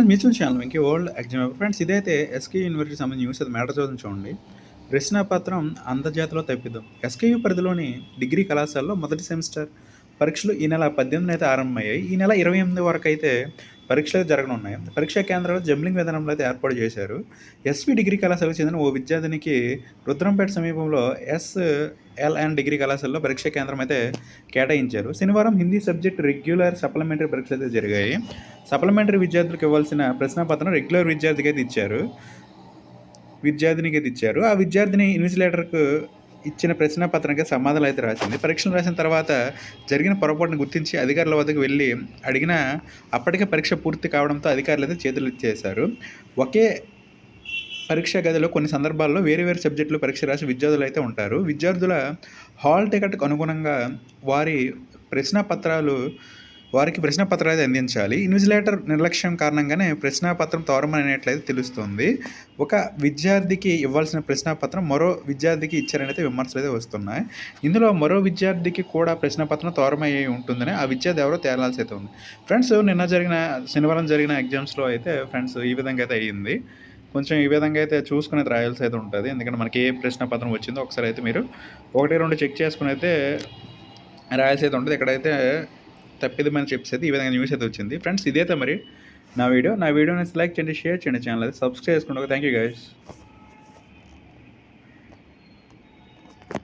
Mutual channel Venky world exam friends ఇదైతే SK university సంబంధించిన news అది మ్యాటర్ చదువుని చూడండి. ప్రశ్నాపత్రం అందజాతలో తప్పిదం. ఎస్కేయు పరిధిలోని డిగ్రీ కళాశాలలో మొదటి సెమిస్టర్ పరీక్షలు ఈ నెల 18 అయితే ఆరంభమయ్యాయి. ఈ నెల 28 వరకు అయితే పరీక్షలు అయితే జరగనున్నాయి. పరీక్షా కేంద్రాలు జంబ్లింగ్ విధానంలో అయితే ఏర్పాటు చేశారు. ఎస్వి డిగ్రీ కళాశాలకు చెందిన ఓ విద్యార్థినికి రుద్రంపేట సమీపంలో ఎస్ఎల్ఎన్ డిగ్రీ కళాశాలలో పరీక్షా కేంద్రం అయితే కేటాయించారు. శనివారం హిందీ సబ్జెక్ట్ రెగ్యులర్ సప్లిమెంటరీ పరీక్షలు అయితే జరిగాయి. సప్లిమెంటరీ విద్యార్థులకు ఇవ్వాల్సిన ప్రశ్నాపత్రం రెగ్యులర్ విద్యార్థికి అయితే ఇచ్చారు. ఆ విద్యార్థిని ఇన్విజిలేటర్కు ఇచ్చిన ప్రశ్నాపత్రానికి సమాధానాలు అయితే రాసింది. పరీక్షలు రాసిన తర్వాత జరిగిన పొరపాటును గుర్తించి అధికారుల వద్దకు వెళ్ళి అడిగినా అప్పటికే పరీక్ష పూర్తి కావడంతో అధికారులు అయితే చేతులు ఇచ్చేశారు. ఒకే పరీక్షా గదిలో కొన్ని సందర్భాల్లో వేరు వేరు సబ్జెక్టులు పరీక్ష రాసి విద్యార్థులు అయితే ఉంటారు. విద్యార్థుల హాల్ టికెట్కు అనుగుణంగా వారికి ప్రశ్నపత్రాలు అయితే అందించాలి. ఇన్విజిలేటర్ నిర్లక్ష్యం కారణంగానే ప్రశ్నాపత్రం తోరమనేట్లయితే తెలుస్తుంది. ఒక విద్యార్థికి ఇవ్వాల్సిన ప్రశ్నాపత్రం మరో విద్యార్థికి ఇచ్చారనైతే విమర్శలు అయితే వస్తున్నాయి. ఇందులో మరో విద్యార్థికి కూడా ప్రశ్నపత్రం తోరమయ్యి ఉంటుందని ఆ విద్యార్థి ఎవరో తేలాల్సి అయితే ఉంది. ఫ్రెండ్స్ శనివారం జరిగిన ఎగ్జామ్స్లో అయితే ఫ్రెండ్స్ ఈ విధంగా అయితే అయ్యింది. కొంచెం ఈ విధంగా అయితే చూసుకుని రాయాల్సి అయితే ఉంటుంది. ఎందుకంటే మనకి ఏ ప్రశ్నపత్రం వచ్చిందో ఒకసారి అయితే మీరు 1, 2 చెక్ చేసుకుని అయితే రాయాల్సి అయితే ఉంటుంది. ఇక్కడైతే తప్పిదమని చెప్పేసి అయితే ఈ విధంగా న్యూస్ అయితే వచ్చింది. ఫ్రెండ్స్ ఇదైతే మరి నా వీడియో నచ్చితే లైక్ చేయండి, షేర్ చేయండి, ఛానల్ అయితే సబ్స్క్రైబ్ చేసుకోండి. Thank you guys.